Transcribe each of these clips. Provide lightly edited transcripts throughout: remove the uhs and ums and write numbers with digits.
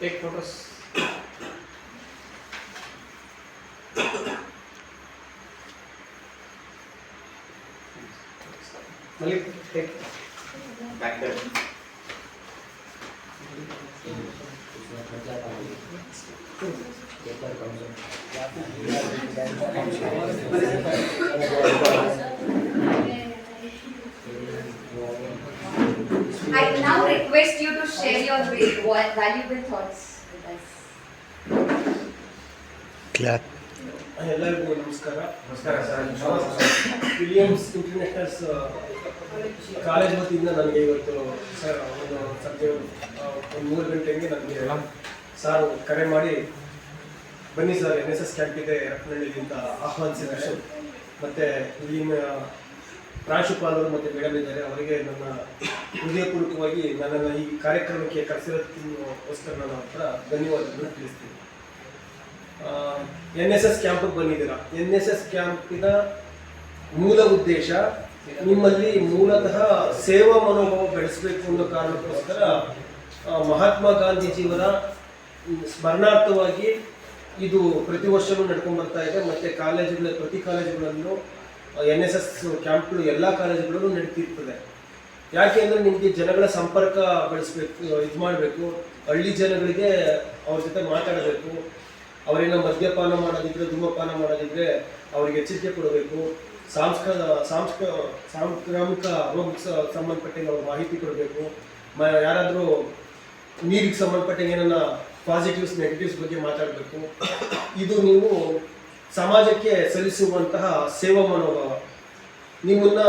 Take photos. Malik, take back there. I now request you to share your valuable thoughts with us. Clap. ಎಲ್ಲರಿಗೂ ನಮಸ್ಕಾರ. Williams internationals college ವತಿಯಿಂದ ನನಗೆ ಇವತ್ತು sir ಒಂದು ಸಂಜೆ ಒಂದು 3 ಗಂಟೆಗೆ ನನಗೆ ಸಾರು ಕರೆ ಮಾಡಿ ಬನ್ನಿ ಸರ್ NSS ಕ್ಯಾಂಪ್ ಇದೆ ರತ್ನಹಳ್ಳಿಯಿಂದ ಆಹ್ವಾನಿಸಿದ್ದಾರೆ. ಮತ್ತು ಇಲ್ಲಿನ ಪ್ರಾಂಶುಪಾಲರು ಮತ್ತು ಮೇಡಮ್ ಇದ್ದಾರೆ, ಅವರಿಗೆ ನನ್ನ ಹೃದಯಪೂರ್ವಕವಾಗಿ ನನ್ನನ್ನು ಈ ಕಾರ್ಯಕ್ರಮಕ್ಕೆ ಕರೆಸಿರೋದಕ್ಕೋಸ್ಕರ ನನ್ನ ಹತ್ರ ಧನ್ಯವಾದಗಳನ್ನು ತಿಳಿಸ್ತೀನಿ. NSS ಕ್ಯಾಂಪಿಗೆ ಬಂದಿದ್ದೀರಾ. NSS ಕ್ಯಾಂಪಿನ ಮೂಲ ಉದ್ದೇಶ ನಿಮ್ಮಲ್ಲಿ ಮೂಲತಃ ಸೇವಾ ಮನೋಭಾವ ಬೆಳೆಸಬೇಕು ಅನ್ನೋ ಕಾರಣಕ್ಕೋಸ್ಕರ ಮಹಾತ್ಮ ಗಾಂಧೀಜಿಯವರ ಸ್ಮರಣಾರ್ಥವಾಗಿ ಇದು ಪ್ರತಿ ವರ್ಷವೂ ನಡ್ಕೊಂಡು ಬರ್ತಾ ಇದೆ. ಮತ್ತು ಪ್ರತಿ ಕಾಲೇಜುಗಳಲ್ಲೂ NSS ಕ್ಯಾಂಪ್ಗಳು ಎಲ್ಲ ಕಾಲೇಜುಗಳಲ್ಲೂ ನಡೀತಿರ್ತದೆ. ಯಾಕೆ ಅಂದರೆ ನಿಮಗೆ ಜನಗಳ ಸಂಪರ್ಕ ಬೆಳೆಸಬೇಕು, ಇದು ಮಾಡಬೇಕು, ಹಳ್ಳಿ ಜನಗಳಿಗೆ ಅವ್ರ ಜೊತೆ ಮಾತಾಡಬೇಕು. ಅವರೇನೋ ಮದ್ಯಪಾನ ಮಾಡೋದಿದ್ರೆ, ಧೂಮಪಾನ ಮಾಡೋದಿದ್ರೆ ಅವರಿಗೆ ಎಚ್ಚರಿಕೆ ಕೊಡಬೇಕು. ಸಾಂಕ್ರಾಮಿಕ ರೋಗಕ್ಕೆ ಸಂಬಂಧಪಟ್ಟಂಗೆ ಅವ್ರ ಮಾಹಿತಿ ಕೊಡಬೇಕು. ಯಾರಾದರೂ ನೀರಿಗೆ ಸಂಬಂಧಪಟ್ಟಂಗೆ ಏನನ್ನ ಪಾಸಿಟಿವ್ಸ್ ನೆಗೆಟಿವ್ಸ್ ಬಗ್ಗೆ ಮಾತಾಡಬೇಕು. ಇದು ನೀವು ಸಮಾಜಕ್ಕೆ ಸಲ್ಲಿಸುವಂತಹ ಸೇವಾ ಮನೋಭಾವ. ನಿಮ್ಮನ್ನ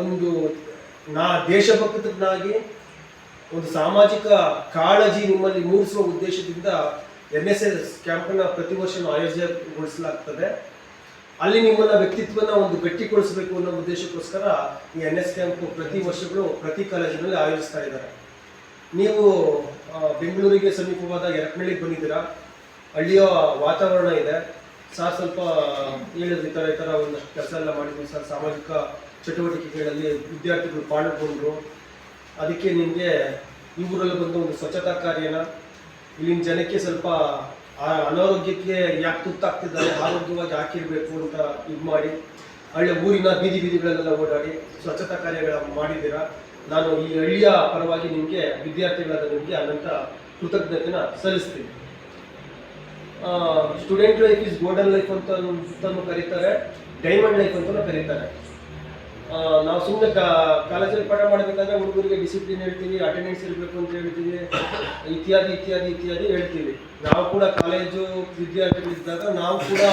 ಒಂದು ದೇಶಭಕ್ತನಾಗಿ ಒಂದು ಸಾಮಾಜಿಕ ಕಾಳಜಿ ನಿಮ್ಮಲ್ಲಿ ಮೂಡಿಸುವ ಉದ್ದೇಶದಿಂದ NSS ಕ್ಯಾಂಪನ್ನು ಪ್ರತಿ ವರ್ಷ ಆಯೋಜನೆಗೊಳಿಸಲಾಗ್ತದೆ. ಅಲ್ಲಿ ನಿಮ್ಮನ್ನ ವ್ಯಕ್ತಿತ್ವನ ಒಂದು ಗಟ್ಟಿಗೊಳಿಸಬೇಕು ಅನ್ನೋ ಉದ್ದೇಶಕ್ಕೋಸ್ಕರ ಈ NS ಕ್ಯಾಂಪ್ ಪ್ರತಿ ವರ್ಷಗಳು ಪ್ರತಿ ಕಾಲೇಜಿನಲ್ಲಿ ಆಯೋಜಿಸ್ತಾ ಇದ್ದಾರೆ. ನೀವು ಬೆಂಗಳೂರಿಗೆ ಸಮೀಪವಾದ ಯರಪನಹಳ್ಳಿಗೆ ಬಂದಿದ್ದೀರಾ. ಹಳ್ಳಿಯ ವಾತಾವರಣ ಇದೆ. ಸರ್ ಸ್ವಲ್ಪ ಹೇಳಿದ್ರು ಈ ಥರ ಒಂದಷ್ಟು ಕೆಲಸ ಎಲ್ಲ ಮಾಡಿದ್ವಿ ಸರ್, ಸಾಮಾಜಿಕ ಚಟುವಟಿಕೆಗಳಲ್ಲಿ ವಿದ್ಯಾರ್ಥಿಗಳು ಪಾಲ್ಗೊಂಡ್ರು. ಅದಕ್ಕೆ ನಿಮಗೆ ಈ ಊರಲ್ಲಿ ಬಂದು ಒಂದು ಸ್ವಚ್ಛತಾ ಕಾರ್ಯನ, ಇಲ್ಲಿನ ಜನಕ್ಕೆ ಸ್ವಲ್ಪ ಅನಾರೋಗ್ಯಕ್ಕೆ ಯಾಕೆ ತುತ್ತಾಗ್ತಿದ್ದಾರೆ, ಆರೋಗ್ಯವಾಗಿ ಹಾಕಿರಬೇಕು ಅಂತ ಇದು ಮಾಡಿ ಊರಿನ ಬೀದಿಗಳಲ್ಲೆಲ್ಲ ಓಡಾಡಿ ಸ್ವಚ್ಛತಾ ಕಾರ್ಯಗಳ ಮಾಡಿದ್ದೀರಾ. ನಾನು ಈ ಹಳ್ಳಿಯ ಪರವಾಗಿ ನಿಮಗೆ ವಿದ್ಯಾರ್ಥಿಗಳಾದ ನಿಮಗೆ ಅನಂತ ಕೃತಜ್ಞತೆನ ಸಲ್ಲಿಸ್ತೀನಿ. Student life is golden life ಅಂತಲೂ ಕರೀತಾರೆ, ಡೈಮಂಡ್ ಲೈಫ್ ಅಂತಲೂ ಕರೀತಾರೆ. ನಾವು ಸುಮ್ಮನೆ ಕಾಲೇಜಲ್ಲಿ ಪಾಠ ಮಾಡಬೇಕಾದ್ರೆ ಹುಡುಗರಿಗೆ ಡಿಸಿಪ್ಲಿನ್ ಹೇಳ್ತೀವಿ, ಅಟೆಂಡೆನ್ಸ್ ಇರಬೇಕು ಅಂತ ಹೇಳ್ತೀವಿ, ಇತ್ಯಾದಿ ಇತ್ಯಾದಿ ಇತ್ಯಾದಿ ಹೇಳ್ತೀವಿ. ನಾವು ಕೂಡ ಕಾಲೇಜು ವಿದ್ಯಾರ್ಥಿಗಳಿದ್ದಾಗ ನಾವು ಕೂಡ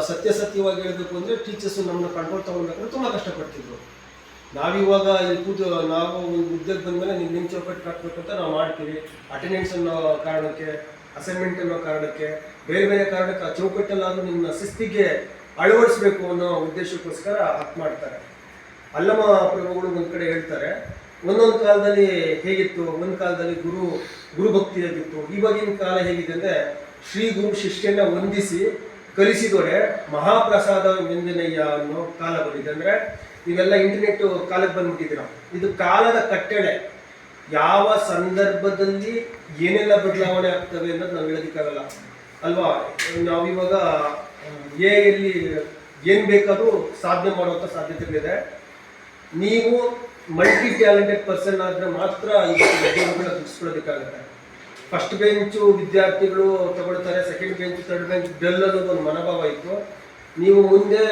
ಸತ್ಯವಾಗಿ ಹೇಳಬೇಕು ಅಂದರೆ ಟೀಚರ್ಸು ನಮ್ಮನ್ನ ಕಂಟ್ರೋಲ್ ತೊಗೊಳ್ಬೇಕಂದ್ರೆ ತುಂಬ ಕಷ್ಟಪಡ್ತಿದ್ರು. ನಾವಿವಾಗ ಇಲ್ಲಿ ನಾವು ಉದ್ಯೋಗ ಬಂದಮೇಲೆ ನಿಮ್ಮ ಚೌಕಟ್ಟು ಹಾಕ್ಬೇಕು ಅಂತ ನಾವು ಮಾಡ್ತೀವಿ. ಅಟೆಂಡೆನ್ಸ್ ಅನ್ನೋ ಕಾರಣಕ್ಕೆ, ಅಸೈನ್ಮೆಂಟ್ ಅನ್ನೋ ಕಾರಣಕ್ಕೆ, ಬೇರೆ ಬೇರೆ ಕಾರಣಕ್ಕೆ ಆ ಚೌಕಟ್ಟಲ್ಲಾದರೂ ನಿಮ್ಮ ಶಿಸ್ತಿಗೆ ಅಳವಡಿಸ್ಬೇಕು ಅನ್ನೋ ಉದ್ದೇಶಕ್ಕೋಸ್ಕರ ಅರ್ಥ ಮಾಡ್ತಾರೆ. ಅಲ್ಲಮ ಪ್ರಭುಗಳು ಒಂದು ಕಡೆ ಹೇಳ್ತಾರೆ, ಒಂದೊಂದು ಕಾಲದಲ್ಲಿ ಹೇಗಿತ್ತು, ಒಂದು ಕಾಲದಲ್ಲಿ ಗುರು ಭಕ್ತಿಯಾಗಿತ್ತು, ಇವಾಗಿನ ಕಾಲ ಹೇಗಿದೆ ಅಂದರೆ ಶ್ರೀ ಗುರು ಶಿಷ್ಯನ ವಂದಿಸಿ ಕಲಿಸಿದೊಡೆ ಮಹಾಪ್ರಸಾದ ವಂದನೆಯ ಅನ್ನೋ ಕಾಲ ಬಂದಿದೆ. ಅಂದರೆ ನೀವೆಲ್ಲ ಇಂಟರ್ನೆಟ್ ಕಾಲಕ್ಕೆ ಬಂದ್ಬಿಟ್ಟಿದ್ದೀರ. ಇದು ಕಾಲದ ಕಟ್ಟಳೆ. ಯಾವ ಸಂದರ್ಭದಲ್ಲಿ ಏನೆಲ್ಲ ಬದಲಾವಣೆ ಆಗ್ತವೆ ಅನ್ನೋದು ನಾವು ಹೇಳೋದಕ್ಕಾಗಲ್ಲ ಅಲ್ವಾ. ನಾವಿವಾಗ ಎಲ್ಲಿ ಏನು ಬೇಕಾದರೂ ಸಾಧನೆ ಮಾಡುವಂಥ ಸಾಧ್ಯತೆಗಳಿದೆ. ನೀವು ಮಲ್ಟಿ ಟ್ಯಾಲೆಂಟೆಡ್ ಪರ್ಸನ್ ಆದರೆ ಮಾತ್ರ ಉದ್ಯೋಗಗಳನ್ನ ಗಿಟ್ಟಿಸ್ಕೊಳ್ಳೋದಕ್ಕಾಗುತ್ತೆ. ಫಸ್ಟ್ ಬೆಂಚು ವಿದ್ಯಾರ್ಥಿಗಳು ತಗೊಳ್ತಾರೆ, second bench, third bench dull ಅನ್ನೋದು ಒಂದು ಮನೋಭಾವ ಇತ್ತು. ನೀವು ಮುಂದಿನ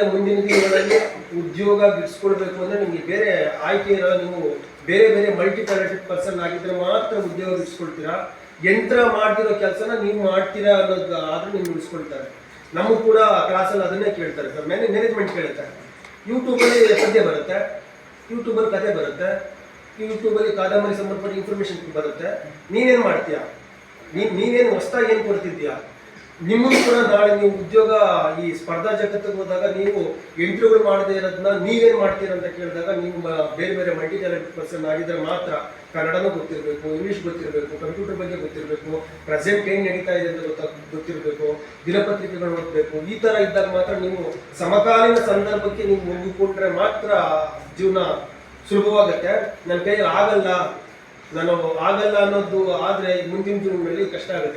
ದಿನಗಳಲ್ಲಿ ಉದ್ಯೋಗ ಗಿಟ್ಟಿಸ್ಕೊಳ್ಬೇಕು ಅಂದರೆ ನಿಮಗೆ ಬೇರೆ ಆಯ್ಕೆ ಇರೋಲ್ಲ. ನೀವು ಬೇರೆ ಬೇರೆ ಮಲ್ಟಿ ಟ್ಯಾಲೆಂಟೆಡ್ ಪರ್ಸನ್ ಆಗಿದ್ರೆ ಮಾತ್ರ ಉದ್ಯೋಗ ಗಿಟ್ಟಿಸ್ಕೊಳ್ತೀರಾ. ಯಂತ್ರ ಮಾಡ್ತಿರೋ ಕೆಲಸನ ನೀವು ಮಾಡ್ತೀರಾ ಅನ್ನೋದು ಆದರೂ ನೀವು ಉಳಿಸ್ಕೊಳ್ತಾರೆ. ನಮಗೂ ಕೂಡ ಕ್ಲಾಸಲ್ಲಿ ಅದನ್ನೇ ಕೇಳ್ತಾರೆ ಸರ್, ಮ್ಯಾನೇಜ್ಮೆಂಟ್ ಕೇಳುತ್ತೆ. ಯೂಟ್ಯೂಬಲ್ಲಿ ಪದ್ಯ ಬರುತ್ತೆ, ಯೂಟ್ಯೂಬಲ್ಲಿ ಕತೆ ಬರುತ್ತೆ, ಯೂಟ್ಯೂಬಲ್ಲಿ ಕಾದಂಬರಿ ಸಂಬಂಧಪಟ್ಟ ಇನ್ಫಾರ್ಮೇಷನ್ ಬರುತ್ತೆ. ನೀನೇನು ಮಾಡ್ತೀಯಾ? ನೀನೇನು ಹೊಸದಾಗಿ ಏನು ಕೊಡ್ತಿದ್ಯಾ? ನಿಮ್ಮನ್ನು ಕೂಡ ನಾಳೆ ನೀವು ಉದ್ಯೋಗ ಈ ಸ್ಪರ್ಧಾ ಜಗತ್ತಿಗೆ ಹೋದಾಗ ನೀವು ಇಂಟರ್ವ್ಯೂಗಳು ಮಾಡದೇ ಇರೋದನ್ನ ನೀವೇನು ಮಾಡ್ತೀರ ಅಂತ ಕೇಳಿದಾಗ ನೀವು ಬೇರೆ ಬೇರೆ ಮಲ್ಟಿ ಟ್ಯಾಲೆಂಟ್ ಪರ್ಸನ್ ಆಗಿದ್ರೆ ಮಾತ್ರ ಕನ್ನಡನೂ ಗೊತ್ತಿರಬೇಕು, ಇಂಗ್ಲೀಷ್ ಗೊತ್ತಿರಬೇಕು, ಕಂಪ್ಯೂಟರ್ ಬಗ್ಗೆ ಗೊತ್ತಿರಬೇಕು, ಪ್ರೆಸೆಂಟ್ ಏನು ನಡೀತಾ ಇದೆ ಅಂತ ಗೊತ್ತಿರಬೇಕು, ದಿನಪತ್ರಿಕೆಗಳು ಓದಬೇಕು. ಈ ಥರ ಇದ್ದಾಗ ಮಾತ್ರ ನೀವು ಸಮಕಾಲೀನ ಸಂದರ್ಭಕ್ಕೆ ನೀವು ಹೊಂದಿಕೊಂಡ್ರೆ ಮಾತ್ರ ಜೀವನ ಸುಲಭವಾಗುತ್ತೆ. ನನ್ನ ಕೈಯಲ್ಲಿ ಆಗಲ್ಲ, ನಾನು ಆಗಲ್ಲ ಅನ್ನೋದು ಆದರೆ ಮುಂದಿನ ಜೀವನದಲ್ಲಿ ಕಷ್ಟ ಆಗುತ್ತೆ.